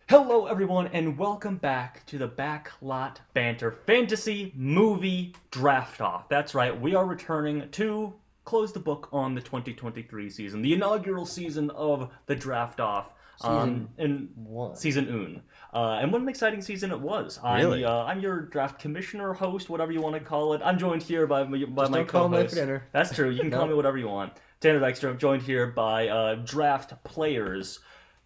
Hello, everyone, and welcome back to the Backlot Banter Fantasy Movie Draft Off. That's right, we are returning to close the book on the 2023 season, the inaugural season of the Draft Off. Season Un. And what an exciting season it was. Really? I'm your draft commissioner, host, whatever you want to call it. I'm joined here by my don't call me co-host. for dinner. That's true. You can call me whatever you want. Tanner Dykstra, joined here by draft players.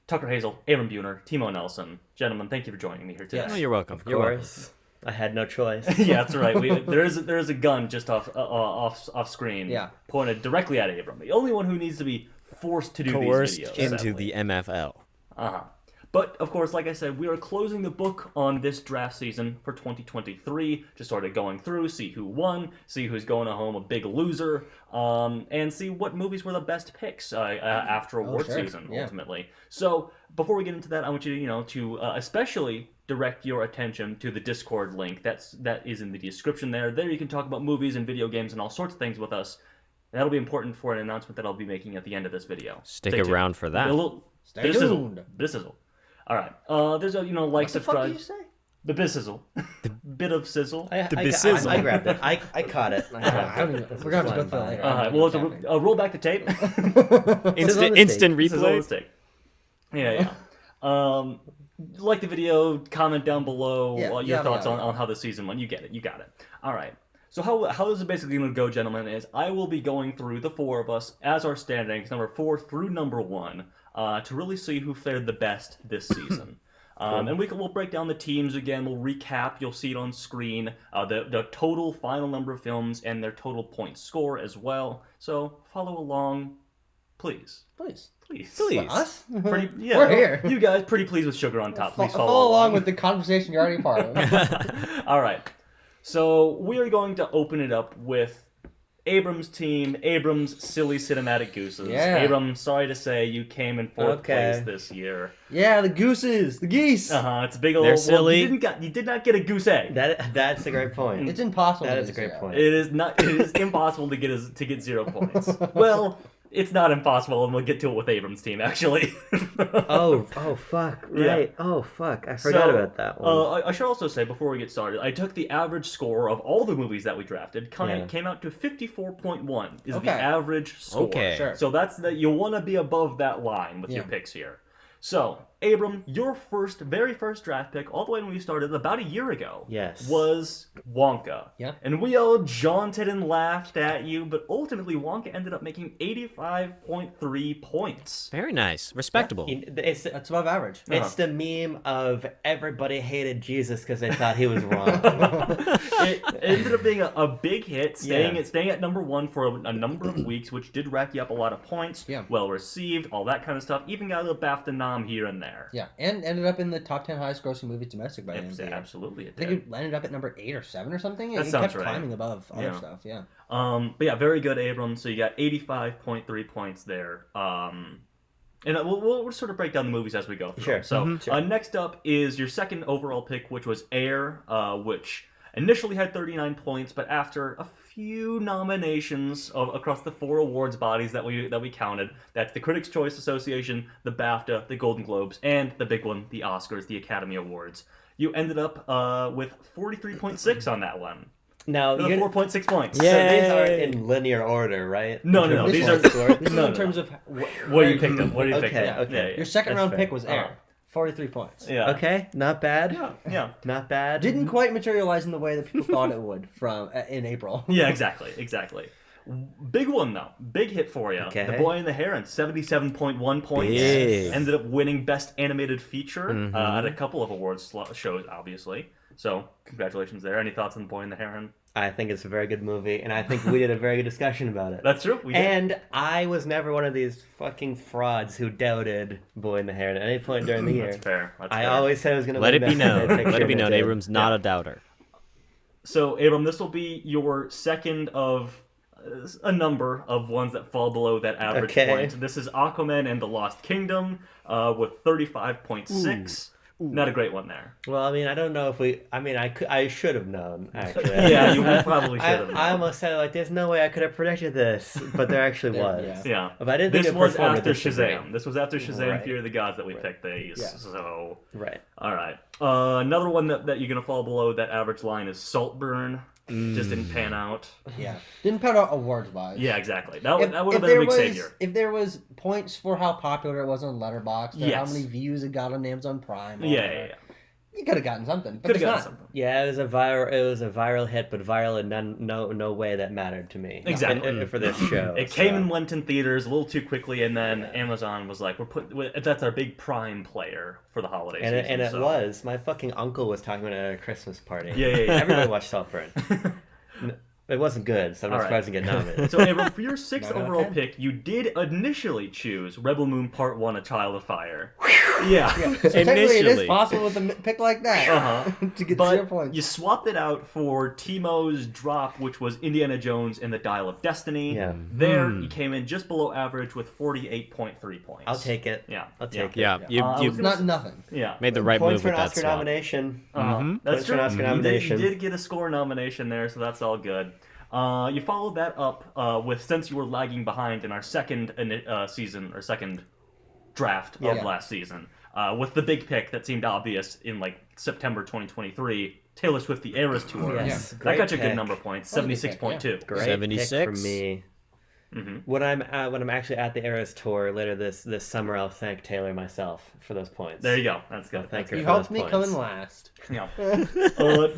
Tucker Hazel, Aaron Buhner, Timo Nelson. Gentlemen, thank you for joining me here today. Oh, you're welcome. Of course. I had no choice. Yeah, that's right. There is a gun just off screen, pointed directly at Abram. The only one who needs to be forced to do Coerced these videos. into sadly. the MFL. But, of course, like I said, we are closing the book on this draft season for 2023, just sort of going through, see who won, see who's going home a big loser, and see what movies were the best picks after award season, ultimately. So, before we get into that, I want you to especially direct your attention to the Discord link that is in the description there. There you can talk about movies and video games and all sorts of things with us. And that'll be important for an announcement that I'll be making at the end of this video. Stick around for that. Stay tuned. Bissizzle. All right. There's a like, subscribe. What the fuck did you say? The bissizzle. Bit of sizzle. I grabbed it. I caught it. We're gonna have to go through it later. All right. We'll have to roll back the tape. Instant Sizzle on the replay. stick. Yeah. Like the video, comment down below your thoughts on how the season went. You get it. You got it. All right. So how this is basically going to go, gentlemen, is I will be going through the four of us as our standings, number 4 through number 1, to really see who fared the best this season. And we'll break down the teams again. We'll recap. You'll see it on screen. The total final number of films and their total point score as well. So follow along, please. Please. Us? We're here. You guys pretty pleased with sugar on top. Please Follow along with the conversation you're already a part of. All right. So we are going to open it up with Abram's team, Abram's Silly Cinematic Gooses. Yeah. Abram, sorry to say you came in fourth place this year. Yeah, the gooses, the geese. It's a big old. They're silly. You did not get a goose egg. That's a great point. It's impossible. That to is a do great zero. point. It is not. It is impossible to get 0 points. Well, it's not impossible, and we'll get to it with Abram's team actually. Oh, fuck. Right. Yeah. Oh, fuck. I forgot about that one. I should also say before we get started, I took the average score of all the movies that we drafted. Came out to 54.1 is the average score. Okay. Sure. So that's you want to be above that line with your picks here. So, Abram, your very first draft pick, all the way when we started about a year ago, was Wonka. Yeah. And we all jaunted and laughed at you, but ultimately Wonka ended up making 85.3 points. Very nice. Respectable. That's above average. It's the meme of everybody hated Jesus because they thought he was wrong. It ended up being a big hit, staying at number 1 for a number of weeks, which did rack you up a lot of points. Yeah. Well received, all that kind of stuff. Even got a little BAFTA nom here and there. Yeah, and ended up in the top 10 highest grossing movies domestic by the end of the year. Absolutely, it I did. think it ended up at number 8 or 7 or something. That it sounds kept right. climbing above other stuff. Yeah. But yeah, very good, Abram. So you got 85.3 points there. And we'll sort of break down the movies as we go through. Sure. So next up is your second overall pick, which was Air, which initially had 39 points, but after a few nominations across the 4 awards bodies that we counted, that's the Critics' Choice Association, the BAFTA, the Golden Globes, and the big one, the Oscars, the Academy Awards. You ended up with 43.6 on that one. Now, 4.6 points. So these aren't in linear order, right? No. These are in terms of what you picked up. What you picked up? Okay. Your second round fair. pick was Air. 43 points. Yeah. Okay, not bad. Yeah. Not bad. Didn't quite materialize in the way that people thought it would in April. Yeah, exactly. Big one though, big hit for you. Okay. The Boy and the Heron, 77.1 points. Big. Ended up winning Best Animated Feature at a couple of awards shows, obviously. So congratulations there. Any thoughts on The Boy and the Heron? I think it's a very good movie, and I think we did a very good discussion about it. That's true. We did. And I was never one of these fucking frauds who doubted Boy in the Heron at any point during the year. That's fair. I always said I was going to Let win it be Best known. Animated Picture, Let it be and I known. did. Abram's not a doubter. So Abram, this will be your second of a number of ones that fall below that average point. This is Aquaman and the Lost Kingdom with 35.6. Not a great one there. Well, I mean, I don't know if we. I mean, I should have known. Actually, Yeah, you probably should have. I almost said like, "There's no way I could have predicted this," but there actually was. Yeah. But I didn't This think it was performed after at this degree. Shazam. This was after Shazam, Right. Fear of the Gods that we picked these. Yeah. So. Right. All right. Another one that you're gonna fall below that average line is Saltburn. Just didn't pan out. Yeah. Didn't pan out awards wise. Yeah, exactly. That would have been a big savior. If there was points for how popular it was on Letterboxd, or how Yes. many views it got on Amazon Prime, or Yeah. you could have gotten something. But Could have it's gotten not. something. Yeah, it was a viral hit, but viral in no way that mattered to me. Exactly. For this show. It came and went in theaters a little too quickly, and then Amazon was like, that's our big Prime player for the holiday season. And it so. was. My fucking uncle was talking about it at a Christmas party. Yeah. Everybody watched Saltburn. It wasn't good, so I'm not All surprised to get nominated. So, Abram, for your sixth Nine out of overall 10. pick, you did initially choose Rebel Moon Part 1, A Child of Fire. Yeah. So technically, it is Initially. possible with a pick like that Uh-huh. to get But 0 points. you swapped it out for Timo's drop, which was Indiana Jones and the Dial of Destiny. Yeah. There, you came in just below average with 48.3 points. I'll take it. Yeah. I'll take it. Yeah, you It's not nothing. Yeah. made the right Points move for with an that Oscar swap. nomination. That's Points for true. an Oscar You nomination. did get a score nomination there, so that's all good. You followed that up with, since you were lagging behind in our second season, or second draft of Yeah. last season, with the big pick that seemed obvious in like September 2023, Taylor Swift The Eras Tour. Yes, That great got you a good pick. number of points, That was a good 76.2. pick, Great 76? pick for me. Mm-hmm. When I'm actually at the Eras tour later this summer, I'll thank Taylor myself for those points. There you go. That's good. Thank her You for helped those me points. come in last. Yeah.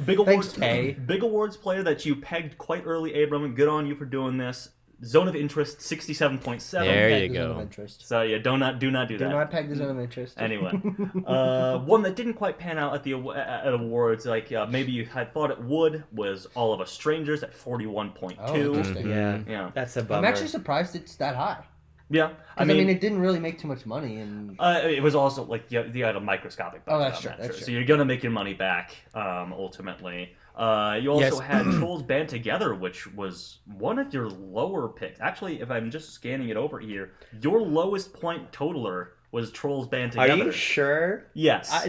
Big awards. Thanks, Kay. Big awards player that you pegged quite early, Abram. Good on you for doing this. Zone of interest, 67.7. There Peg you the zone go. of interest. So yeah, do not do that. Do not peg the zone of interest. Anyway, one that didn't quite pan out at the at awards, like maybe you had thought it would, was All of Us Strangers at 41.2. Oh, interesting. Yeah, Yeah. that's a I'm bummer. actually surprised it's that high. Yeah, I mean, it didn't really make too much money, and it was also like you had a microscopic budget. Oh, that's on true, that, that's so true. you're gonna make your money back ultimately. You also Yes. had Trolls Band Together, which was one of your lower picks. Actually, if I'm just scanning it over here, your lowest point totaler was Trolls Band Are Together. you sure? Yes.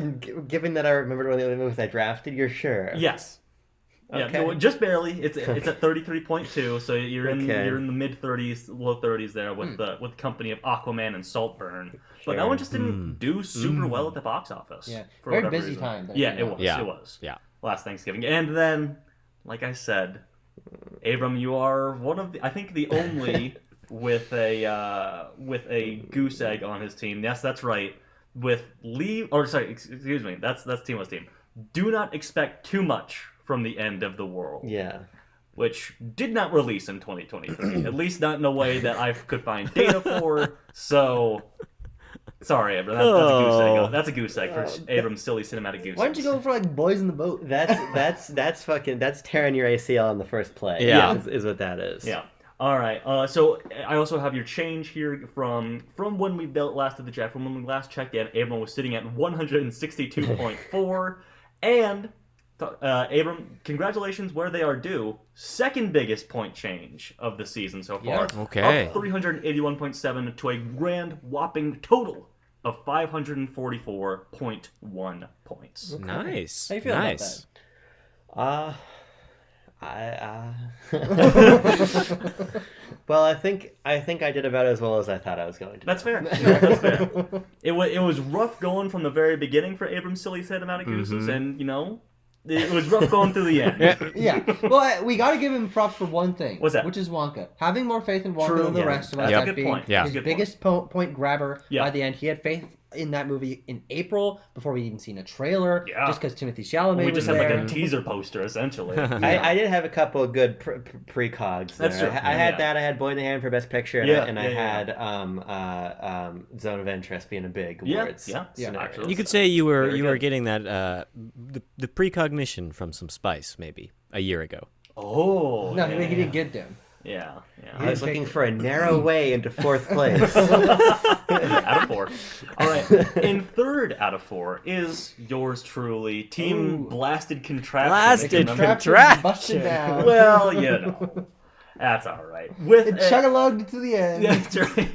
Given that I remembered one of the other movies I drafted, you're sure? Yes. Yeah, Okay. no, just barely. It's at 33.2, so you're in Okay. the mid 30s, low 30s there with the company of Aquaman and Saltburn. But that Sure. one just didn't do super well at the box office. Yeah. for Very whatever busy reason. time that Yeah, came it out. was. Yeah. It was. Yeah. Last Thanksgiving, and then, like I said, Abram, you are one of the, I think the only with a goose egg on his team. Yes, that's right. With excuse me, that's Timo's team. Do not expect too much from the End of the World, Yeah. which did not release in 2023. At least not in a way that I could find data for. So, sorry, Abram, that's a goose egg. That's a goose egg for Abram's silly cinematic goose. Why don't you go for like Boys in the Boat? That's tearing your ACL on the first play. Yeah. is what that is. Yeah. All right. So I also have your change here from when we last did the draft. From when we last checked in, Abram was sitting at 162.4, and Abram, congratulations where they are due. Second biggest point change of the season so far. Yeah. Okay. Up 381.7 to a grand whopping total of 544.1 points. Nice. How you feel nice. Well, I think I did about as well as I thought I was going to. That's fair. Yeah, that's fair. It was rough going from the very beginning for Abram's silly cinematic gooses, and it was rough going through the end. Yeah. Well, we got to give him props for one thing. What's that? Which is Wonka. Having more faith in Wonka True. than the Yeah. rest of us. That's a That good being point. Yeah. His Good biggest point grabber Yeah. by the end. He had faith in that movie in April before we even seen a trailer. Yeah. Just because Timothy Chalamet We was just had there. like a teaser poster, essentially. I did have a couple of good precogs. That's there. true. I had Yeah. that. I had Boy in the Hand for Best Picture, and, Yeah, I yeah. had Zone of Interest being a big Yeah, awards. yeah, scenario. actually. You could say you were Very you were good. getting that the precognition from some spice maybe a year ago. Oh. No, yeah. he didn't get them. Yeah, I was looking for a narrow way into fourth place. Out of 4. All right. In third out of 4 is yours truly, Team Ooh. Blasted Contraption. Blasted Remember? Contraption. Busted down. Well, you know. That's all right. With Chug along to the end. yeah, that's right.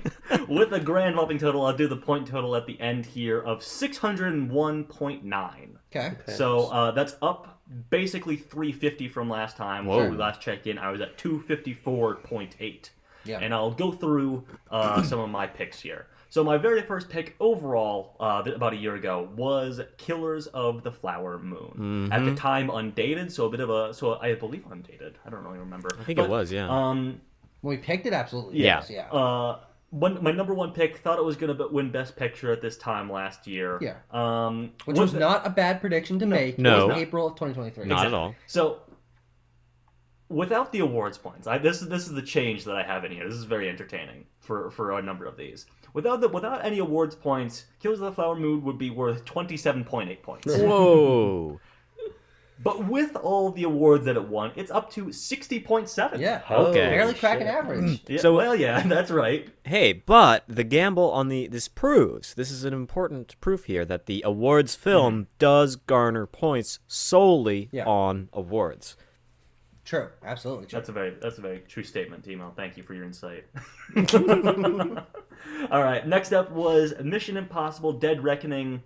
With a grand whopping total, I'll do the point total at the end here of 601.9. Okay. So that's up basically 350 from last time. Whoa. When we last checked in, I was at 254.8. Yeah. And I'll go through some of my picks here. So my very first pick overall, about a year ago, was Killers of the Flower Moon. At the time, undated, so I believe undated. I don't really remember. I think it was, yeah. When we picked it, absolutely. Yeah. Yes, yeah. My number one pick, thought it was going to win Best Picture at this time last year. Yeah. Which was not a bad prediction to make. No. It was April of 2023. Not at all. So, without the awards points, this is the change that I have in here. This is very entertaining for a number of these. Without any awards points, Killers of the Flower Moon would be worth 27.8 points. Whoa. But with all the awards that it won, it's up to 60.7. Yeah. Okay. Barely cracking average. Yeah, So- well, yeah, that's right. Hey, but the gamble on this is an important proof here that the awards film does garner points solely Yeah. on awards. True. Absolutely true. That's a very true statement, Timo. Thank you for your insight. All right, next up was Mission Impossible: Dead Reckoning.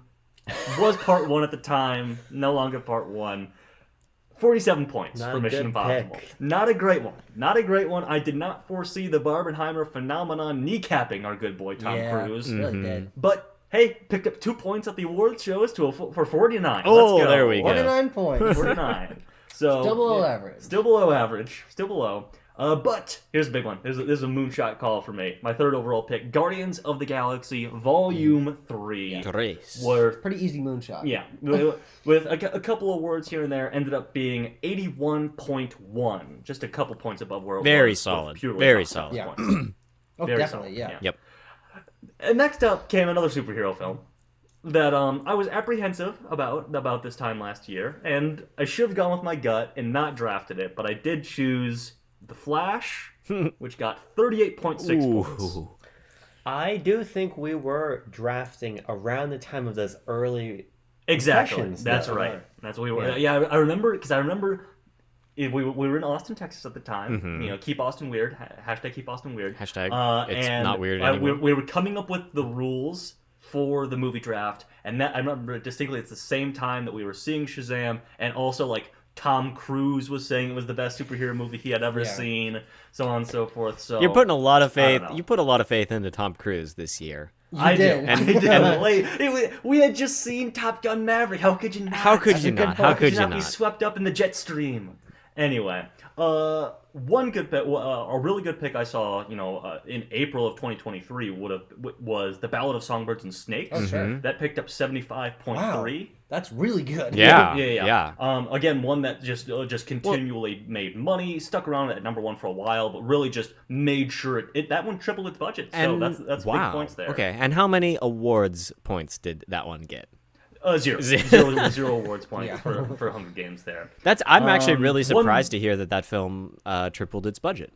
Was part 1 at the time, no longer part 1. 47 points Not for a Mission good Impossible. pick. Not a great one. Not a great one. I did not foresee the Barbenheimer phenomenon kneecapping our good boy Tom Cruise. Really did. But hey, picked up 2 points at the awards shows for 49. Oh, Let's go. there we go. 49 points. 49. So Still below average. Still below average. Still below. But here's a big one. This is a moonshot call for me. My third overall pick, Guardians of the Galaxy Volume 3. Tres. Were Pretty easy moonshot. yeah, with a couple of words here and there, ended up being 81.1, just a couple points above where it Very was. solid. Purely Very off solid. those Yeah. points. Oh, Very definitely. solid, Yeah. Yep. And next up came another superhero film that I was apprehensive about this time last year, and I should have gone with my gut and not drafted it, but I did choose The Flash, which got 38.6 points. Ooh. I do think we were drafting around the time of those early. Exactly. Impressions, That's though. right. That's what we were. Yeah. Yeah, I remember because we were in Austin, Texas at the time. You know, keep Austin weird. Hashtag keep Austin weird. Hashtag it's and not weird anymore. we were coming up with the rules for the movie draft, and that I remember distinctly. It's the same time that we were seeing Shazam, and also like Tom Cruise was saying it was the best superhero movie he had ever Yeah. seen, so on and so forth. So You're putting a lot of faith. know. You put a lot of faith into Tom Cruise this year. I did. did. I did. We had just seen Top Gun Maverick. How could you not? How could you good not? point. How could you be not? swept up in the jet stream? Anyway, one good pick, a really good pick I saw, in April of 2023 was The Ballad of Songbirds and Snakes. Oh, sure. That picked up 75.3. Wow. That's really good. Yeah. Yeah. Again, one that just continually made money, stuck around at number 1 for a while, but really just made sure that one tripled its budget. So that's wow. big points there. Okay, and how many awards points did that one get? Zero. Zero awards points Yeah. for Hunger Games there. I'm actually really one- surprised to hear that film tripled its budget.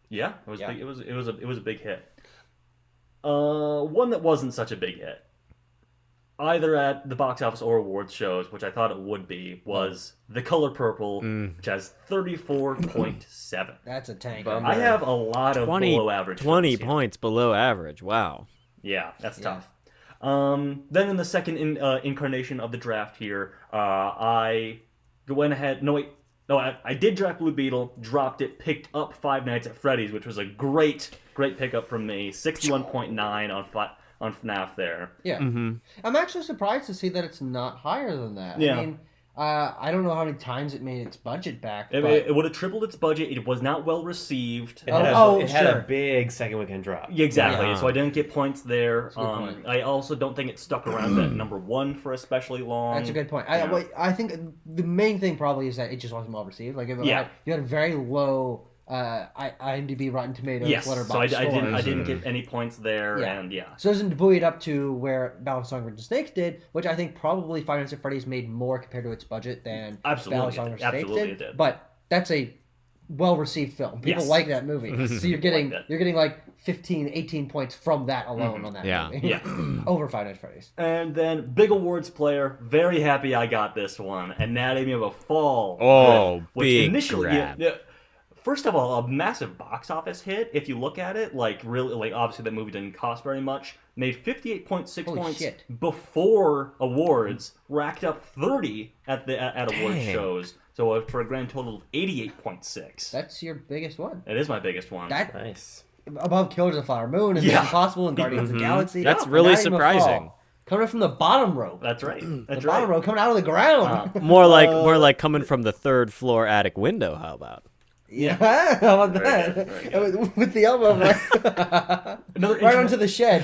Yeah, it was Yeah. big. It was a big hit. One that wasn't such a big hit, either at the box office or awards shows, which I thought it would be, was The Color Purple, which has 34.7. That's a tank. Bummer. I have a lot of 20, below average. 20 films here. points below average. Wow. Yeah, that's Yeah. tough. Then in the second incarnation of the draft here, I went ahead. No, I did draft Blue Beetle, dropped it, picked up Five Nights at Freddy's, which was a great pickup from me. 61.9 on FNAF there. Yeah. I'm actually surprised to see that it's not higher than that. Yeah. I mean, I don't know how many times it made its budget back. But It would have tripled its budget. It was not well received. It had, it had sure. a big second weekend drop. Yeah, exactly. Yeah. So I didn't get points there. a good point. I also don't think it stuck around at number 1 for especially long. That's a good point. Yeah. I think the main thing probably is that it just wasn't well received. Like, Yeah. you had a very low IMDb, Rotten Tomatoes, Yes, Letterboxd so I scores. didn't get any points there, Yeah. and yeah. So it doesn't buoy it up to where Battle of Songbirds and Snakes did, which I think probably Five Nights at Freddy's made more compared to its budget than Absolutely, Battle of Songbirds and Snakes absolutely it did. But that's a well-received film. People Yes. like that movie. So you're getting that. you're getting like 15, 18 points from that alone on that Yeah. movie. Yeah. Over Five Nights at Freddy's. And then big awards player, very happy I got this one. Anatomy of a Fall. Oh, which big initially, grab. yeah, first of all, a massive box office hit. If you look at it, like really, like obviously that movie didn't cost very much. Made 58.6 Holy points shit. before awards. Racked up 30 at award Dang. shows. So for a grand total of 88.6. That's your biggest one. It is my biggest one. That Nice. above Killers of the Flower Moon and Yeah. Mission Impossible and Guardians of the Galaxy. That's Oh, really not even a fall. surprising. Coming from the bottom row. That's right. The That's bottom right. row coming out of the ground. More like coming from the 3rd floor attic window. How about? Yeah, how about Very that? good, very good. With the elbow right, Another right onto the shed.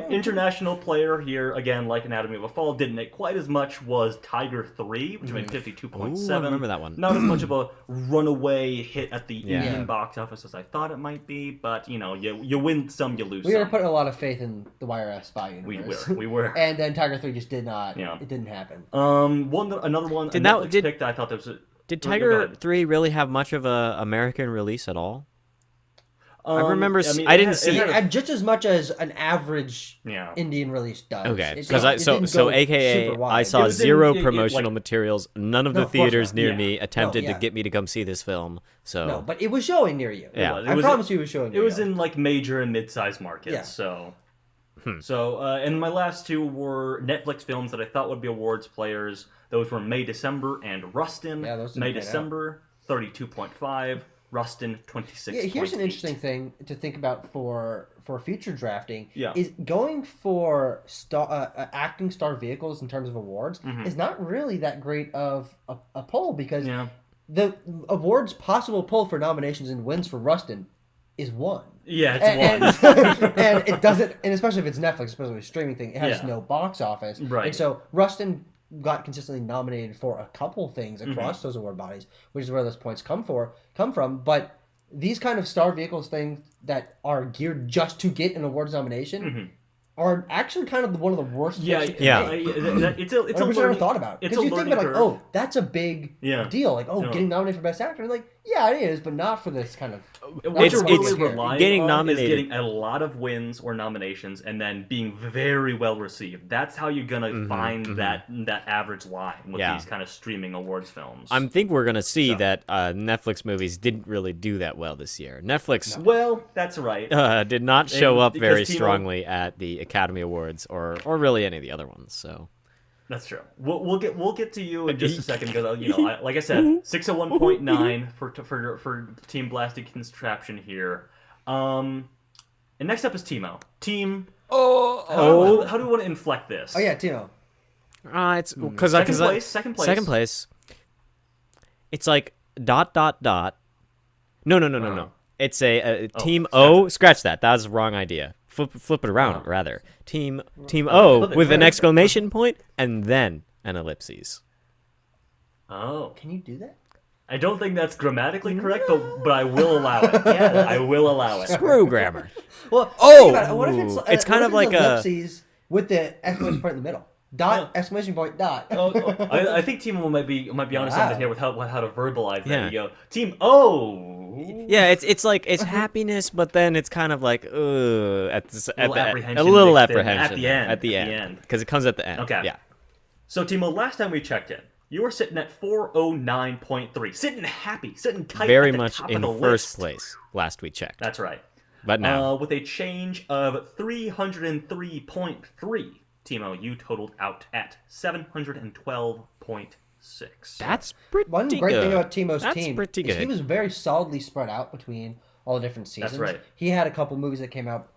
International player here, again, like Anatomy of a Fall, didn't make quite as much, was Tiger 3, which made 52.7. Ooh, I remember that one. Not as much of a runaway hit at the Yeah. Indian box office as I thought it might be, but, you know, you win some, you lose We were some. putting a lot of faith in the Wire Spy We universe. were. And then Tiger 3 just did not. Yeah. It didn't happen. Another one, Did a that- Netflix did- pick that I thought that was... Did Go Tiger ahead. 3 really have much of a American release at all? I remember mean, I it didn't had- see it it. had a- And just as much as an average Yeah. Indian release does. Okay, It because didn't- it didn't go AKA super wide. I saw It was in- zero like- promotional materials. None of No, the of course theaters not. near Yeah. me attempted yeah. to get me to come see this film. So No, but it was showing near you. Yeah. was. I promise you it was showing It near was you. in like major and mid-sized markets, Yeah. so. And my last two were Netflix films that I thought would be awards players. Those were May December and Rustin. Yeah, those didn't May pan out. December 32.5, Rustin 26. Yeah, here's an interesting thing to think about for future drafting. Yeah. Is going for acting star vehicles in terms of awards is not really that great of a poll because Yeah. the awards possible poll for nominations and wins for Rustin is one. Yeah, it's And, one. and it doesn't, and especially if it's Netflix, especially a streaming thing, it has Yeah. no box office. Right. And so Rustin got consistently nominated for a couple things Mm-hmm. across those award bodies, which is where those points come from. But these kind of star vehicles things that are geared just to get an awards nomination are actually kind of one of the worst. Yeah, picks you can yeah. make. It's a I never learning, thought about it. It's Because a you think learning about like, curve. oh, that's a big Yeah. deal. Like, oh, No. getting nominated for Best Actor. And like, yeah, it is, but not for this kind of. What It's- you're really it's relying getting on nominated. is getting a lot of wins or nominations and then being very well received. That's how you're gonna find that average line with Yeah. these kind of streaming awards films. I think we're gonna see So. that Netflix movies didn't really do that well this year. Netflix Well, that's right. did not show up because very Timo- strongly at the Academy Awards or really any of the other ones. So That's true. We'll get to you in just a second because like I said, 601.9 for Team Blasted Contraption here. And next up is Timo. Team. How do we want to inflect this? Oh yeah, Timo. it's because Second place. Second place. Second place. It's like ... No. Wow. It's a Team scratch O. Scratch that. That was the wrong idea. Flip it around rather. Team O flip it, with flip an it. exclamation point and then an ellipses. Oh, Can you do that? I don't think that's grammatically correct, but I will allow it. Yeah. I will allow it. Screw grammar. Well, Oh! think about it. What if It's kind of like a- ellipses with the exclamation point in the middle. Dot, exclamation point, dot. I think Timo might be onto something Wow. here with how to verbalize that. Yeah. You go, Team O. Yeah, it's like it's happiness, but then it's kind of like apprehension a little mixed in. apprehension At the end. because it comes at the end. Okay. Yeah. So Timo, last time we checked in, you were sitting at 409.3, sitting happy, sitting tight, Very at the much top in of the first list. place last we checked. That's right. But now With a change of 303.3, Timo, you totaled out at 712.6. that's pretty One great good. thing about Timo's That's team pretty is he good. was very solidly spread out between all the different seasons. right. He had a couple movies that came out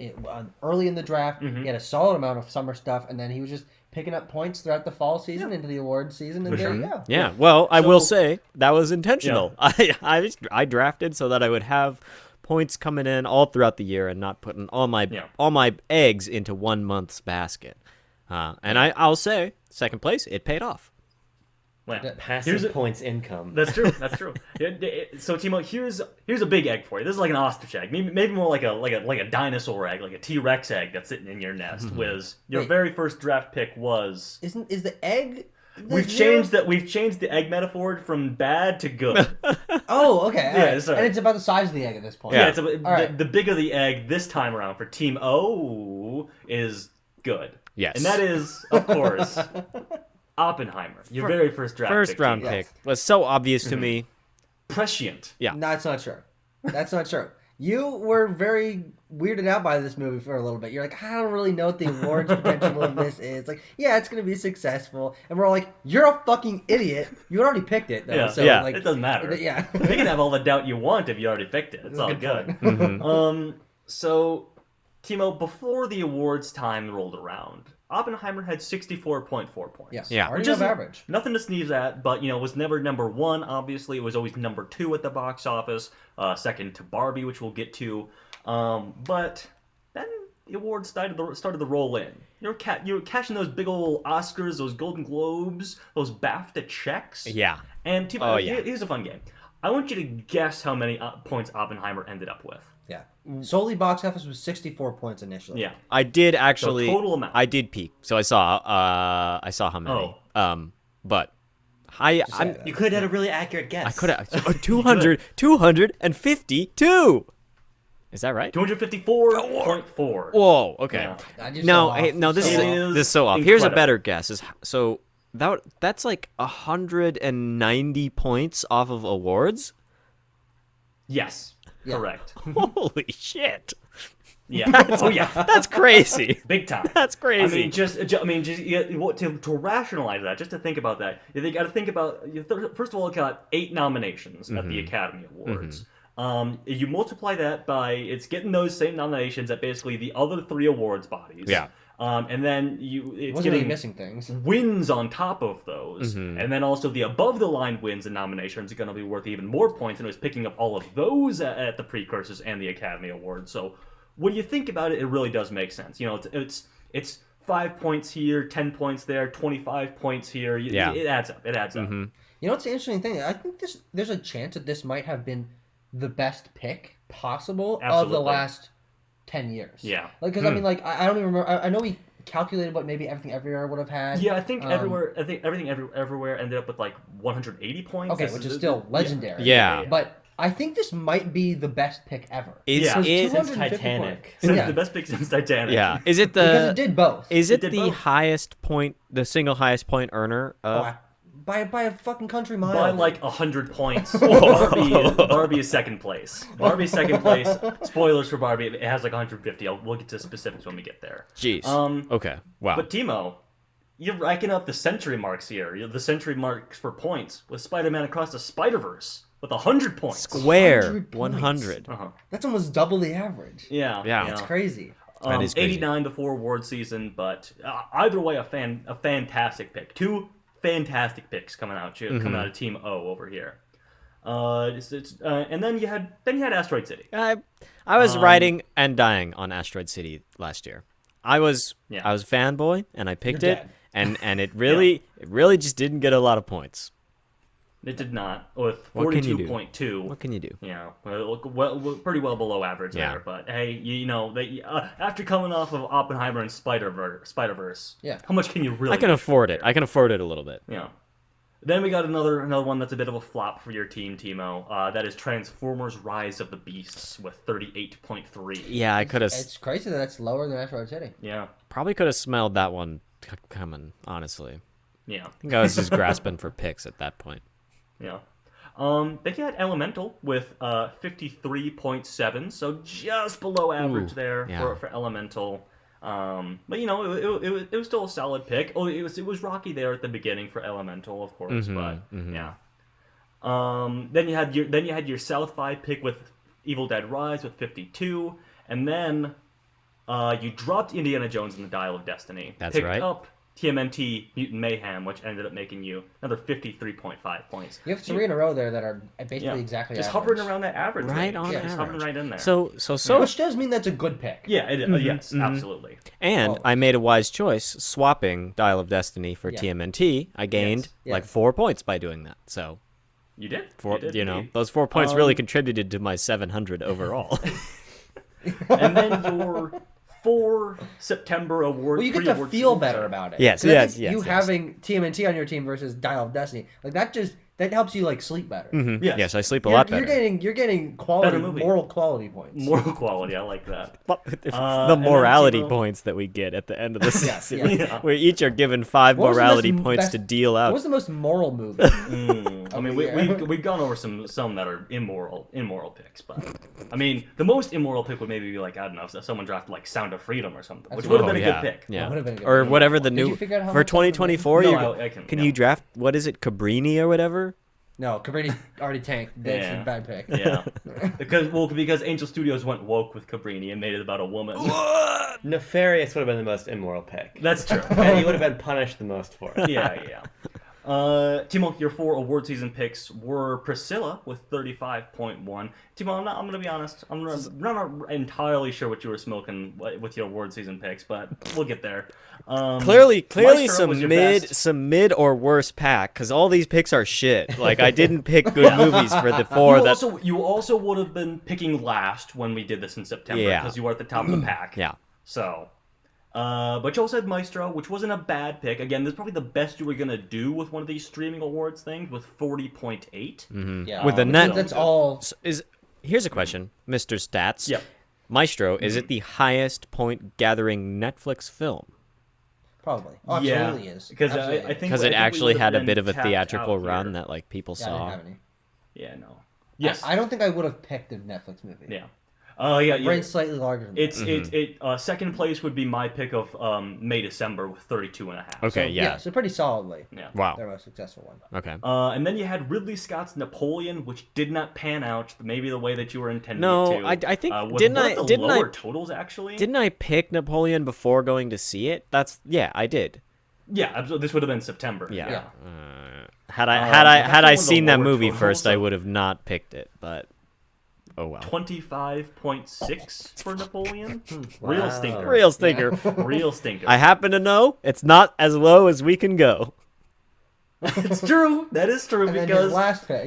early in the draft. Mm-hmm. He had a solid amount of summer stuff, and then he was just picking up points throughout the fall season into the awards season, and there you go. Yeah, well, I will So- say that was intentional. I drafted so that I would have points coming in all throughout the year and not putting all my eggs into 1 month's basket. And I'll say, second place, it paid off. Well, Passive points income. That's true. That's true. So Timo, here's a big egg for you. This is like an ostrich egg, maybe more like a dinosaur egg, like a T-Rex egg that's sitting in your nest. Was your Wait. very first draft pick was? Is the egg? We've changed the egg metaphor from bad to good. Oh, okay. all Yeah, right. sorry. And it's about the size of the egg at this point. Yeah, it's the right. bigger the egg this time around for Team O is good. Yes. And that is, of course, Oppenheimer. Your very first draft First pick. round Timo. pick was so obvious to me. prescient. Yeah. No, that's not true. That's not true. You were very weirded out by this movie for a little bit. You're like, I don't really know what the awards potential of this is. Like, yeah, it's going to be successful. And we're all like, you're a fucking idiot. You already picked it, though. Yeah, So, yeah. like, It doesn't matter. Yeah. You can have all the doubt you want if you already picked it. It's all good. So, Timo, before the awards time rolled around, Oppenheimer had 64.4 points. Yes. Yeah. Already Which above is average. nothing to sneeze at, but was never number one. Obviously, it was always number two at the box office, second to Barbie, which we'll get to. But then the awards started to roll in. You're cashing those big old Oscars, those Golden Globes, those BAFTA checks. Yeah. And Timo, here's a fun game. I want you to guess how many points Oppenheimer ended up with. Yeah. Solely box office was 64 points initially. Yeah. I did actually. So total amount. I did peek, so I saw how many. But I'm. You could have had a really accurate guess. I could have 252. Is that right? 254.4. Whoa. Okay. Yeah. I just No, saw hey, no. This It is so off. is Here's a incredible. better guess. That's like 190 points off of awards. Yes. Yeah. Correct. Holy shit! Yeah. Oh yeah. That's crazy. Big time. That's crazy. To rationalize that, just to think about that, you got to think about. First of all, it got 8 nominations at the Academy Awards. You multiply that by it's getting those same nominations at basically the other 3 awards bodies. Yeah. And then it's Wasn't getting really missing things. wins on top of those, and then also the above the line wins and nominations are going to be worth even more points, and it was picking up all of those at the precursors and the Academy Awards. So when you think about it, it really does make sense. It's 5 points here, 10 points there, 25 points here. Yeah. It adds up. It adds up. You know what's the interesting thing? I think there's a chance that this might have been the best pick possible of the Absolutely. last 10 years. Yeah. Like, because I mean, like, I don't even remember. I know we calculated what maybe Everything Everywhere would have had. Yeah, I think everything everywhere ended up with like 180 points. Okay, which is still legendary. Yeah. But I think this might be the best pick ever. Is Yeah. it? Since 250 Titanic. points. It's Yeah. the best pick since Titanic. Yeah. Is it Because it the? did both. Is it did the both. highest point? The single highest point earner? By a fucking country mile. By like 100 points. Barbie is second place. Barbie's second place. Spoilers for Barbie. It has like 150. We'll get to specifics when we get there. Jeez. Okay. Wow. But Timo, you're racking up the century marks here. The century marks for points with Spider-Man Across the Spider-Verse with 100 points. Square 100 points. 100. That's almost double the average. Yeah. Yeah. That's crazy. That is crazy. 89 before award season, but either way, a fantastic pick. 2 fantastic picks coming out of Team O over here. And then you had Asteroid City. I was riding and dying on Asteroid City last year. I was a fanboy and I picked You're it, dead. and it really just didn't get a lot of points. It did not with What can you do? 42.2. What can you do? Yeah, pretty well below average Yeah. there. But hey, after coming off of Oppenheimer and Spider-Verse, Yeah. how much can you really? I can afford it. I can afford it a little bit. Yeah. Then we got another one that's a bit of a flop for your team, Timo. That is Transformers: Rise of the Beasts with 38.3. Yeah, I could have It's crazy that that's lower than Asteroid City. Yeah. probably could have smelled that one coming. Honestly, Yeah. I think I was just grasping for picks at that point. Yeah. Then you had Elemental with 53.7, so just below average there yeah. for Elemental. But it was still a solid pick. Oh, it was rocky there at the beginning for Elemental, of course, yeah. Then you had your South 5 pick with Evil Dead Rise with 52, and then you dropped Indiana Jones and the Dial of Destiny. That's picked right. up TMNT Mutant Mayhem, which ended up making you another 53.5 points. You have 3 in a row there that are basically exactly just average. hovering around that average, Right range. on Yeah, just hovering average. right in there. So Which does mean that's a good pick. yeah, yes, absolutely. And I made a wise choice swapping Dial of Destiny for Yeah. TMNT. I gained Yes. like 4 points by doing that. So You did. those 4 points really contributed to my 700 overall. And then your 4 September award. Well, you get to pre-award feel season. better about it. Yes, 'Cause I yes, think yes, You yes. having TMNT on your team versus Dial of Destiny, like that helps you like sleep better. Yes. Yes, I sleep a lot better. You're getting quality, Better movie. moral quality points. Moral quality, I like that. the and then morality Timo- points that we get at the end of the season. yeah. We each are given 5 What was the morality most points best- to deal What out. was the most moral movie? I mean, we've gone over some that are immoral picks, but I mean, the most immoral pick would maybe be like, I don't know, if someone drafted like Sound of Freedom or something, which would have been a good pick. Yeah, Would have been a good or pick. whatever the Did new you figure out how for much that would've been? 2024. No, I Can you draft what is it, Cabrini or whatever? No, Cabrini already tanked. That's a bad pick. Yeah, because Angel Studios went woke with Cabrini and made it about a woman. Nefarious would have been the most immoral pick. That's true. And he would have been punished the most for it. Yeah. Timo, your 4 award season picks were Priscilla with 35.1. Timo, I'm going to be honest. I'm not entirely sure what you were smoking with your award season picks, but we'll get there. Clearly Maestro some mid or worse pack, because all these picks are shit. Like, I didn't pick good movies for the 4 you also would have been picking last when we did this in September, because you were at the top of the pack. Yeah. So... but you also had Maestro, which wasn't a bad pick. Again, this is probably the best you were going to do with one of these streaming awards things, with 40.8. Mm-hmm. Yeah. With the net... That's all... Here's a question, Mr. Stats. Yep. Maestro, is it the highest point-gathering Netflix film? Probably. Oh, absolutely is. Because I think... Because it actually had a bit of a theatrical run that, like, people saw. I didn't have any. Yeah, no. Yes. I don't think I would have picked a Netflix movie. Yeah. My brain's slightly larger than that. Second place would be my pick of May December with 32.5. Okay, so pretty solidly. Yeah. Wow. Their most successful one. Okay. And then you had Ridley Scott's Napoleon, which did not pan out maybe the way that you were intending no, it to. I think didn't I totals actually? Didn't I pick Napoleon before going to see it? I did. Yeah, absolutely. This would have been September. Yeah. Had I seen that movie first, I would have not picked it, but oh well. 25.6 for Napoleon. Wow. Real stinker. Real stinker. I happen to know it's not as low as we can go. It's true. That is true, and because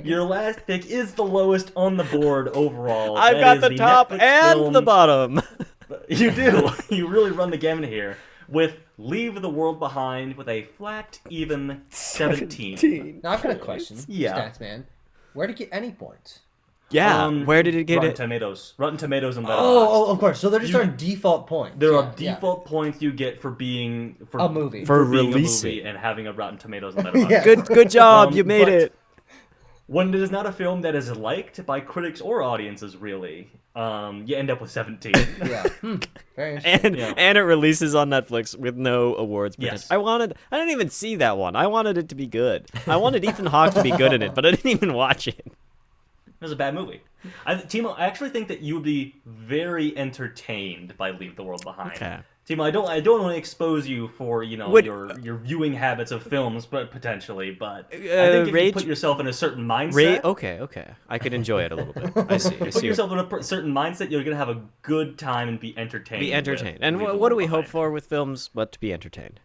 your last pick is the lowest on the board overall. I've got the top Netflix and film. the bottom. You do. You really run the gamut here with Leave the World Behind with a flat, even 17. Now I've got a question. Yeah. Stats man. Where to get any points? Yeah, where did it get Rotten it? Tomatoes and Letterboxd. Oh, of course. So they're just our default points. There are default points you get for being a movie, for being releasing a movie and having a Rotten Tomatoes and Letterboxd. Yeah. Good job, you made it. When it is not a film that is liked by critics or audiences, really, you end up with 17. Yeah. Very interesting. And it releases on Netflix with no awards. Yes. I didn't even see that one. I wanted it to be good. I wanted Ethan Hawke to be good in it, but I didn't even watch it. It was a bad movie. Timo, I actually think that you would be very entertained by Leave the World Behind. Okay. Timo, I don't want to expose you for your viewing habits of films, but potentially. But I think if you put yourself in a certain mindset, okay, I could enjoy it a little bit. I see. Put yourself in a certain mindset, you're gonna have a good time and be entertained. And what do we hope for with films but to be entertained?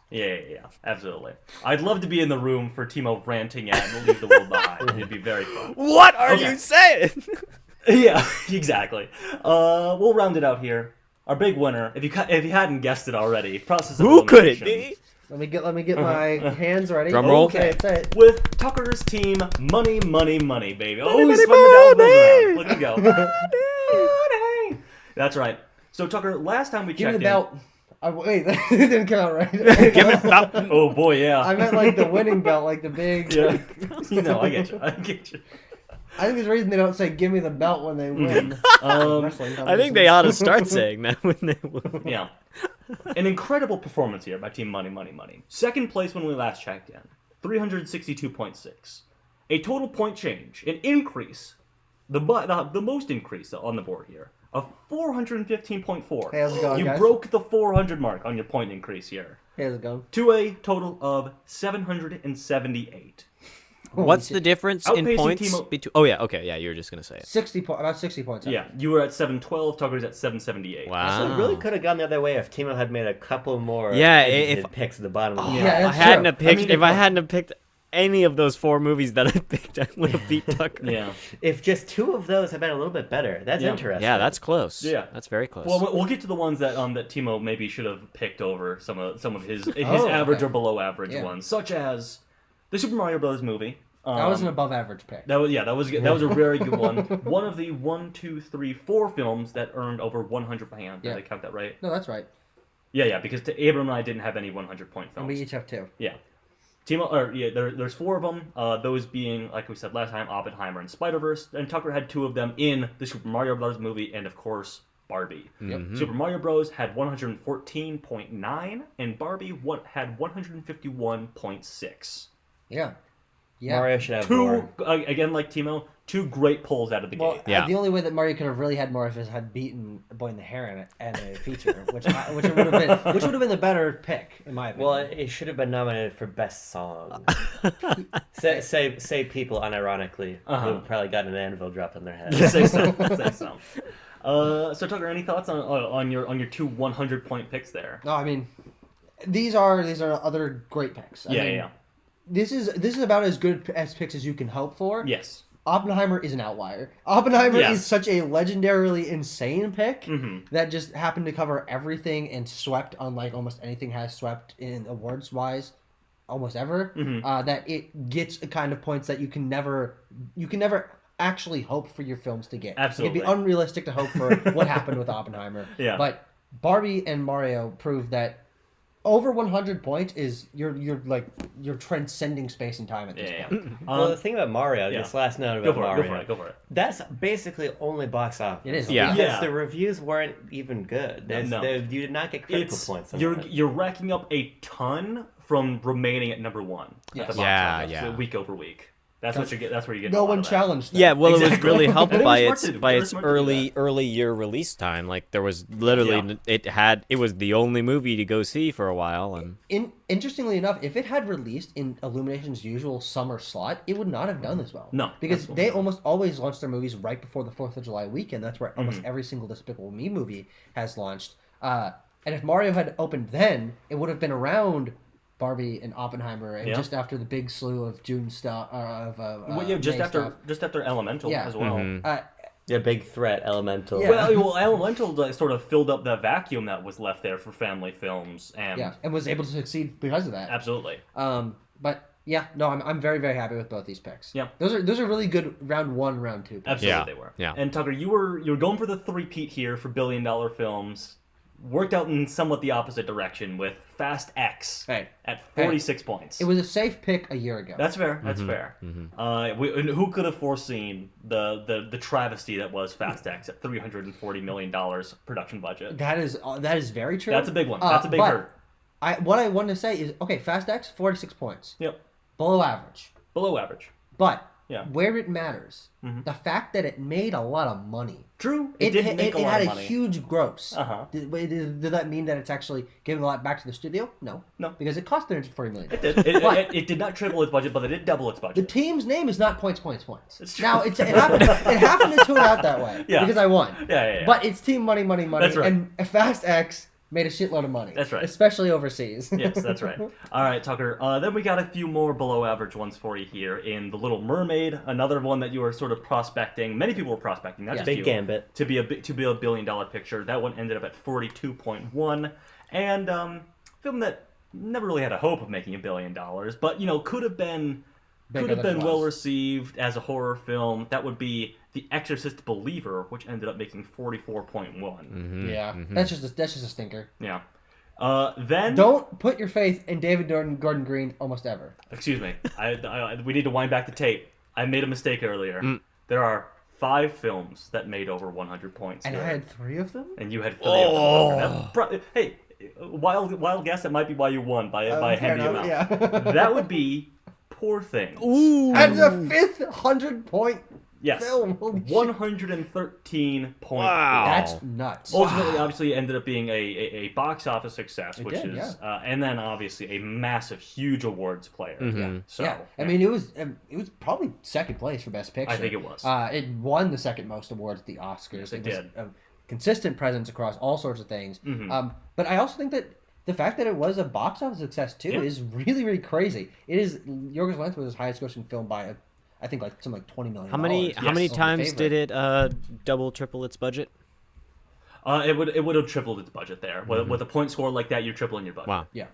Yeah, absolutely. I'd love to be in the room for Timo ranting at Leave the World Behind. It'd be very fun. What are you saying? Yeah, exactly. We'll round it out here. Our big winner, if you hadn't guessed it already, process of Who could it elimination. be? Let me get my hands ready. Drum roll. Okay, say it. With Tucker's team, money, baby. Money, He's money, spun the dollar money. bills around. Look at him go. Money. That's right. So Tucker, last time we Give me checked the belt. Wait, that didn't come out right. Give me the belt. Oh boy, yeah. I meant like the winning belt, like the big. Yeah. I get you. I think there's a reason they don't say "Give me the belt" when they win. I think they ought to start saying that when they win. Yeah. An incredible performance here by Team Money. Second place when we last checked in, 362.6. A total point change, an increase, the most increase on the board here, of 415.4. Hey, how's it going, You guys? broke the 400 mark on your point increase here. Hey, how's it going? To a total of 778. What's the difference in Outpacing points between? Oh yeah, okay, yeah. You were just gonna say it. About 60 points. Yeah, you were at 712. Tucker's at 778. Wow. So it really could have gone the other way if Timo had made a couple more if picks at the bottom of the Yeah, if I hadn't have picked any of those 4 movies that I picked, I would have beat Tucker. Yeah. If just 2 of those had been a little bit better, that's interesting. Yeah, that's close. Yeah. That's very close. Well, we'll get to the ones that Timo maybe should have picked over some of his average or below average ones, such as the Super Mario Bros. Movie. That was an above average pick. That was a very good one. One of the 1, 2, 3, 4 films that earned over 100 points. Did I count that right? No, that's right. Yeah, because Abram and I didn't have any 100-point films. And we each have 2. Yeah. There's four of them. Those being, like we said last time, Oppenheimer and Spider-Verse. And Tucker had two of them in the Super Mario Bros. Movie, and of course, Barbie. Mm-hmm. Super Mario Bros. Had 114.9, and Barbie had 151.6. Yeah. Mario should have more. Again, like Timo, two great pulls out of the gate. Yeah. The only way that Mario could have really had more if it had beaten Boy in the Heron and a feature, which would have been the better pick in my opinion. Well, it should have been nominated for best song. say people unironically who have probably gotten an anvil dropped on their head. Say so. Say so. So Tucker, any thoughts on your two 100-point picks there? No, I mean, these are other great picks. I mean, This is about as good as picks as you can hope for. Yes. Oppenheimer is an outlier. Oppenheimer is such a legendarily insane pick that just happened to cover everything and swept, unlike almost anything has swept in awards wise, almost ever. That it gets a kind of points that you can never actually hope for your films to get. Absolutely. It'd be unrealistic to hope for what happened with Oppenheimer. Yeah. But Barbie and Mario prove that over 100 points is you're transcending space and time at this point. Well, the thing about Mario, this last note about Mario, go for it. that's basically only box office. It is. Yeah. Because the reviews weren't even good. You did not get critical points on that. You're racking up a ton from remaining at number one at the box office, so week over week. That's what you get. That's where you get. No one challenged that. Yeah, well, it was really helped And it by was smart its early year release time. Like there was literally it was the only movie to go see for a while. And Interestingly enough, if it had released in Illumination's usual summer slot, it would not have done this well. No, because they almost always launch their movies right before the 4th of July weekend. That's where almost every single Despicable Me movie has launched. And if Mario had opened then, it would have been around Barbie and Oppenheimer, and just after the big slew of June stuff, just after Elemental as well. The big threat, Elemental. Yeah. Well, Elemental sort of filled up that vacuum that was left there for family films, and was able to succeed because of that. Absolutely. But yeah, no, I'm very, very happy with both these picks. Yeah, those are really good round 1, round 2 picks. Absolutely, they were. Yeah. And Tucker, you were going for the three-peat here for billion-dollar films. Worked out in somewhat the opposite direction with Fast X at 46 points. It was a safe pick a year ago. That's fair. That's fair. Who could have foreseen the travesty that was Fast X at $340 million production budget? That is very true. That's a big one. That's a big hurt. What I wanted to say is, okay, Fast X, 46 points. Yep. Below average. Below average. But where it matters, the fact that it made a lot of money. True. It had a huge gross. Did that mean that it's actually giving a lot back to the studio? No. Because it cost $340 million. It did. It did not triple its budget, but it did double its budget. The team's name is not points. It's true. Now, it happened to tune out that way. Because I won. Yeah. But it's team money. That's right. And Fast X made a shitload of money. That's right. Especially overseas. Yes, that's right. All right, Tucker. Then we got a few more below average ones for you here in The Little Mermaid, another one that you were sort of prospecting. Many people were prospecting, not just Big you. Gambit. To be a billion-dollar picture. That one ended up at 42.1, and film that never really had a hope of making $1 billion, but could have been well received as a horror film. That would be The Exorcist Believer, which ended up making 44.1. Yeah, that's just a stinker. Yeah. Then don't put your faith in David Gordon Green almost ever. Excuse me. We need to wind back the tape. I made a mistake earlier. There are 5 films that made over 100 points. And I had 3 of them. And you had 3 of them. Hey, wild guess. That might be why you won by a handy amount. Yeah. That would be Poor Things. Ooh. And the 5th 100-point film. 113 points. Wow. That's nuts. Ultimately, obviously, it ended up being a box office success, and then obviously a massive, huge awards player. I mean, it was probably second place for Best Picture. I think it was. It won the second most awards at the Oscars. Yes, it did. A consistent presence across all sorts of things. But I also think that the fact that it was a box office success too is really, really crazy. It is Yorgos Lanthimos' highest grossing film by I think something like $20 million. How many times did it double, triple its budget? It would have tripled its budget there. With a point score like that, you're tripling your budget. Wow. Yeah.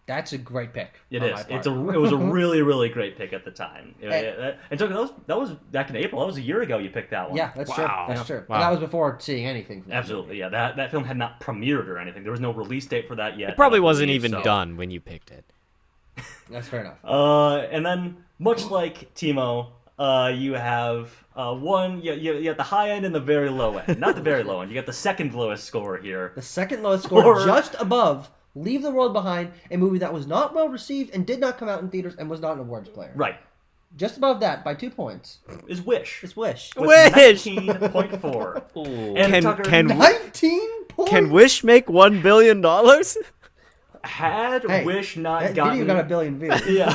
That's a great pick. It is. It was a really, really great pick at the time. And that was back in April. That was a year ago. You picked that one. Yeah, that's true. That's true. Wow. And that was before seeing anything. From Absolutely. Yeah. That film had not premiered or anything. There was no release date for that yet. It probably wasn't even done when you picked it. That's fair enough. And then, much like Timo, you have you got the high end and the very low end. Not the very low end. You got the second lowest score here. The second lowest score, just above Leave the World Behind, a movie that was not well received and did not come out in theaters and was not an awards player. Right. Just above that by 2 points is Wish. It's Wish. With Wish! 19.4. And Can 19 points? Can Wish make $1 billion? Had Wish not that gotten... video got 1 billion views. Yeah.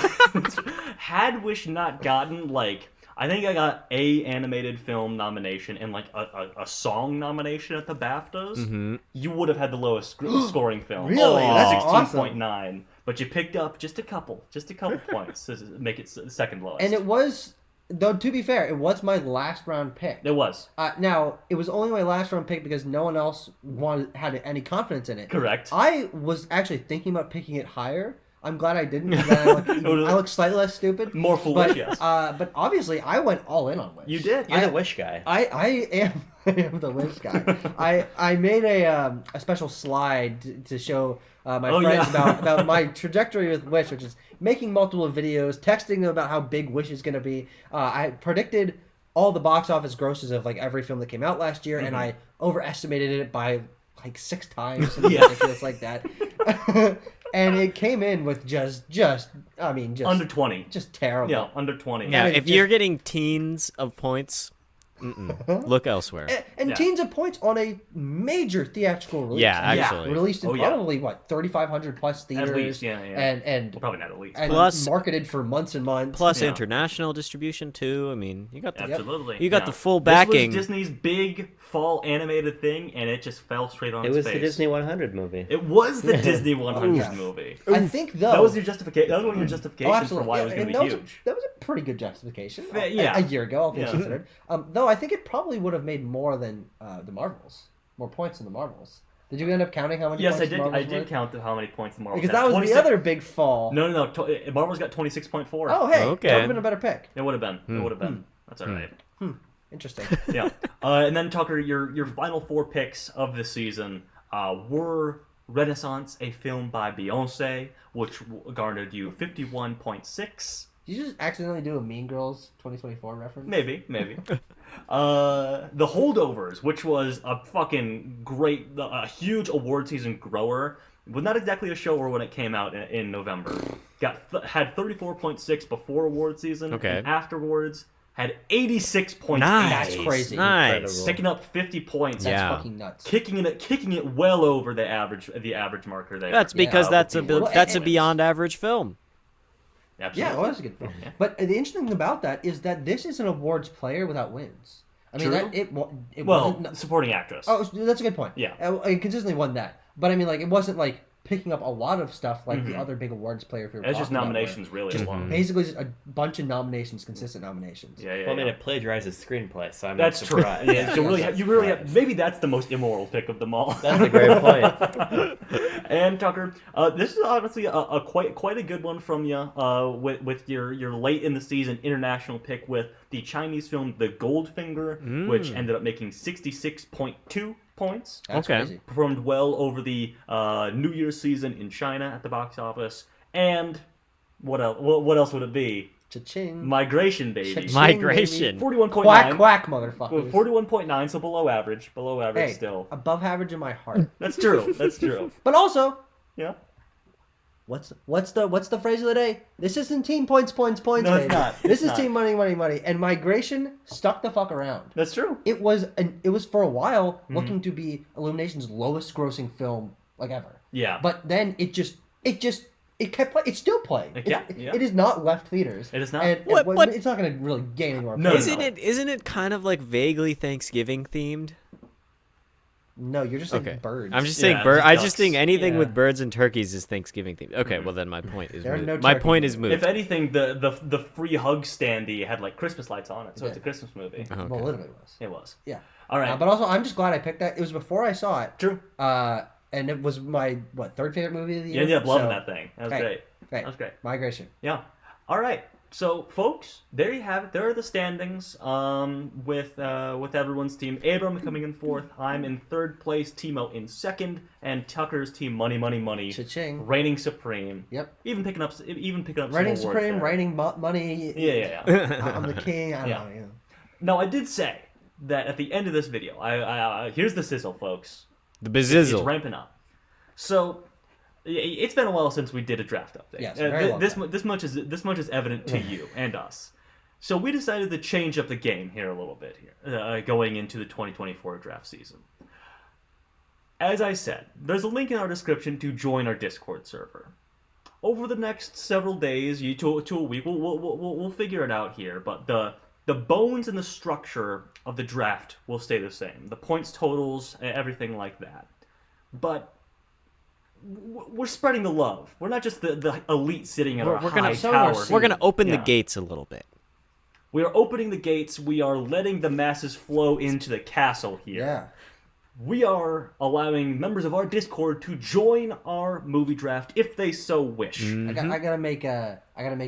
Had Wish not gotten, like... I think I got a animated film nomination and like a song nomination at the BAFTAs. Mm-hmm. You would have had the lowest scoring film. Really? That's 16.9. awesome. But you picked up just a couple points to make it second lowest. And it was, though to be fair, it was my last round pick. It was. Now, it was only my last round pick because no one else had any confidence in it. Correct. I was actually thinking about picking it higher. I'm glad I didn't. Because I look slightly less stupid. More foolish, yes. But obviously, I went all in on Wish. You did. You're the Wish guy. I am the Wish guy. I made a special slide to show my friends about my trajectory with Wish, which is making multiple videos, texting them about how big Wish is going to be. I predicted all the box office grosses of like every film that came out last year, and I overestimated it by like 6 times, something ridiculous like that. And it came in with just under 20. Just terrible. Yeah, under 20. Yeah, if you're getting teens of points, look elsewhere. And teens of points on a major theatrical release. Yeah, actually. Released in probably, 3,500 plus theaters. At least, yeah. And well, probably not at least. And plus, marketed for months and months. Plus international distribution, too. I mean, you got the, absolutely. You got the full backing. This was Disney's big fall animated thing, and it just fell straight on its face. It was the Disney 100 movie. It was the Disney 100 movie. I think, though... That was your justification. That was one of your justifications for why it was going to be huge. That was a pretty good justification. Yeah. A year ago, all things considered. Though I think it probably would have made more than the Marvels. More points than the Marvels. Did you end up counting how many points the Marvels I did count how many points the Marvels because had. That was the other big fall. No. Marvel's got 26.4. Oh, hey. Okay. That would have been a better pick. It would have been. It would have been. That's all right. Interesting. Yeah. And then, Tucker, your final 4 picks of the season were Renaissance, a film by Beyonce, which garnered you 51.6. Did you just accidentally do a Mean Girls 2024 reference? Maybe. The Holdovers, which was a fucking great, a huge award season grower. Was not exactly a shower when it came out in November. Had 34.6 before award season. Okay. And afterwards had 86.8. That's crazy. Nice. Incredible. Picking up 50 points. That's fucking nuts. Kicking it well over the average marker there. That's because that's a beyond average film. Absolutely. Yeah, well, that's a good film. Yeah. But the interesting thing about that is that this is an awards player without wins. I mean, it wasn't... supporting actress. Oh, that's a good point. Yeah. It consistently won that. But I mean, like, it wasn't like picking up a lot of stuff like the other big awards player. It's just nominations, really. Basically, just a bunch of nominations, consistent nominations. Yeah. Well, I mean, it plagiarizes screenplay, so I'm that's not surprised. True. Yeah, you really have. Maybe that's the most immoral pick of them all. That's a great point. And Tucker, this is honestly a quite a good one from you. With your late in the season international pick with the Chinese film The Goldfinger, which ended up making 66.2 points. That's crazy. Performed well over the New Year's season in China at the box office. And what else? What else would it be? Cha-ching. Migration, baby. Cha-ching, Migration. 41.9. Quack, motherfucker. 41.9, so below average. Hey, still. above average in my heart. That's true. That's true. But also, Yeah. What's the phrase of the day? This isn't team points. No, baby. it's not. This is team money. And Migration stuck the fuck around. That's true. It was for a while looking to be Illumination's lowest grossing film like ever. Yeah. But then it kept playing. It's still playing. Yeah. It is not left theaters. It is not. And it's not going to really gain any more. No, Isn't it kind of like vaguely Thanksgiving themed? No, you're just saying birds. I'm just saying birds. I just think anything with birds and turkeys is Thanksgiving themed. Okay, well then my point is my point is moved. If anything, the free hug standee had like Christmas lights on it, so it's a Christmas movie. Okay. Well, literally was. It was. Yeah. All right. But also, I'm just glad I picked that. It was before I saw it. True. And it was my third favorite movie of the year. You ended up loving that thing. That was great. Right. That was great. Migration. Yeah. All right. So, folks, there you have it. There are the standings with everyone's team. Abram coming in 4th. I'm in 3rd place. Timo in 2nd. And Tucker's team, Money, Cha-ching. reigning supreme. Yep. Even picking up Reigning some supreme, awards reigning money. Yeah. I'm the king. I don't know. Yeah. Now, I did say that at the end of this video, I here's the sizzle, folks. The bizizzle. It's ramping up. So, it's been a while since we did a draft update. Yes, this much is evident to you and us. So we decided to change up the game here a little bit going into the 2024 draft season. As I said, there's a link in our description to join our Discord server. Over the next several days, to a week, we'll figure it out here. But the bones and the structure of the draft will stay the same. The points totals, everything like that. But we're spreading the love. We're not just the elite sitting at our high tower. We're going to open the gates a little bit. We are opening the gates. We are letting the masses flow into the castle here. Yeah. We are allowing members of our Discord to join our movie draft if they so wish. Mm-hmm. I gotta make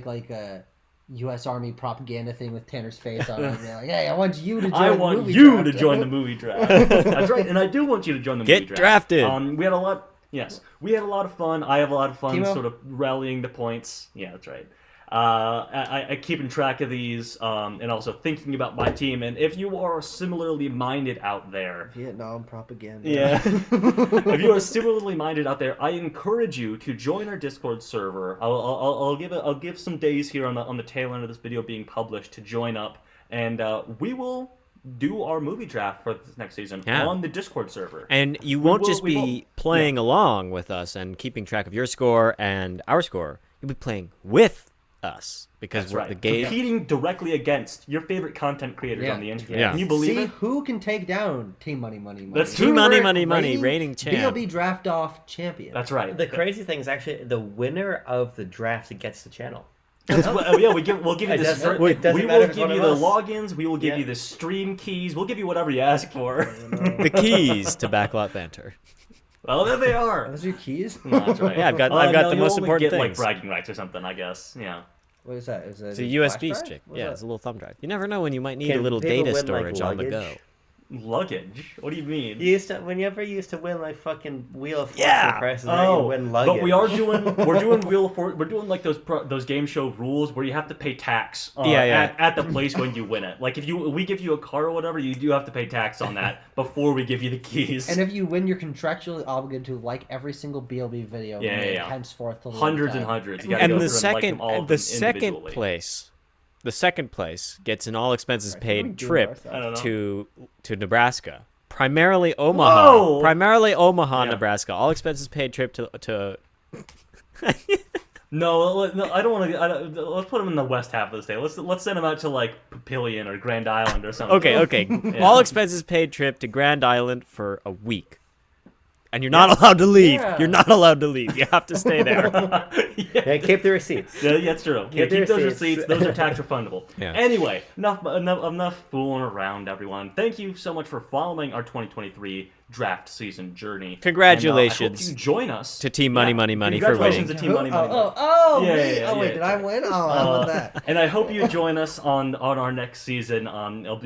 like a U.S. Army propaganda thing with Tanner's face on it. And be like, hey, I want you to join the movie draft. to join the movie draft. That's right, and I do want you to join the movie draft. Get drafted. We had a lot. Yes, we had a lot of fun. I have a lot of fun, Timo? sort of rallying the points. Yeah, that's right. I keeping track of these, and also thinking about my team. And if you are similarly minded out there, Vietnam propaganda. yeah, if you are similarly minded out there, I encourage you to join our Discord server. I'll give some days here on the tail end of this video being published to join up, and we will do our movie draft for this next season on the Discord server. And you won't just be playing along with us and keeping track of your score and our score. You'll be playing with us because we're the game competing directly against your favorite content creators on the internet. Yeah. Can you believe it? Who can take down Team Money? That's Team Money, reigning champ. BLB draft off champion. That's right. The crazy thing is actually the winner of the draft gets the channel. We'll give you this. We will give you the logins. We will give you the stream keys. We'll give you whatever you ask for. The keys to Backlot Banter. Well, there they are. Those are your keys? No, that's right. Yeah, I've got the most important things. Like bragging rights or something, I guess. Yeah. What is that? Is it It's a USB stick. Yeah, it's a little thumb drive. You never know when you might need a little people data win, storage on the go. luggage? Luggage? What do you mean? Whenever you used to win like fucking Wheel of Fortune prizes, you win luggage. But we're doing like those game show rules where you have to pay tax at the place when you win it. Like if we give you a car or whatever, you do have to pay tax on that before we give you the keys. And if you win, you're contractually obligated to like every single BLB video. Henceforth, hundreds and hundreds. And the second place gets an all expenses paid trip to Nebraska. Primarily Omaha. Nebraska. All expenses paid trip to No, I don't want to. Let's put them in the west half of the state. Let's send them out to like Papillion or Grand Island or something. Okay. All expenses paid trip to Grand Island for a week. And you're not allowed to leave. Yeah. You're not alled to leave. You have to stay there. Keep the receipts. Yeah, that's true. Keep those receipts. Those are tax refundable. Yeah. Anyway, enough fooling around, everyone. Thank you so much for following our 2023 draft season journey. Congratulations. And, I hope you join us to Team Money for winning. Congratulations to Team Money. Wait, did I win? Oh, how about that? And I hope you join us on our next season. It'll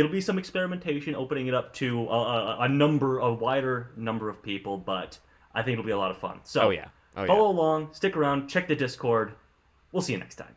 be some experimentation, opening it up to a wider number of people, but I think it'll be a lot of fun. So follow along, stick around, check the Discord. We'll see you next time.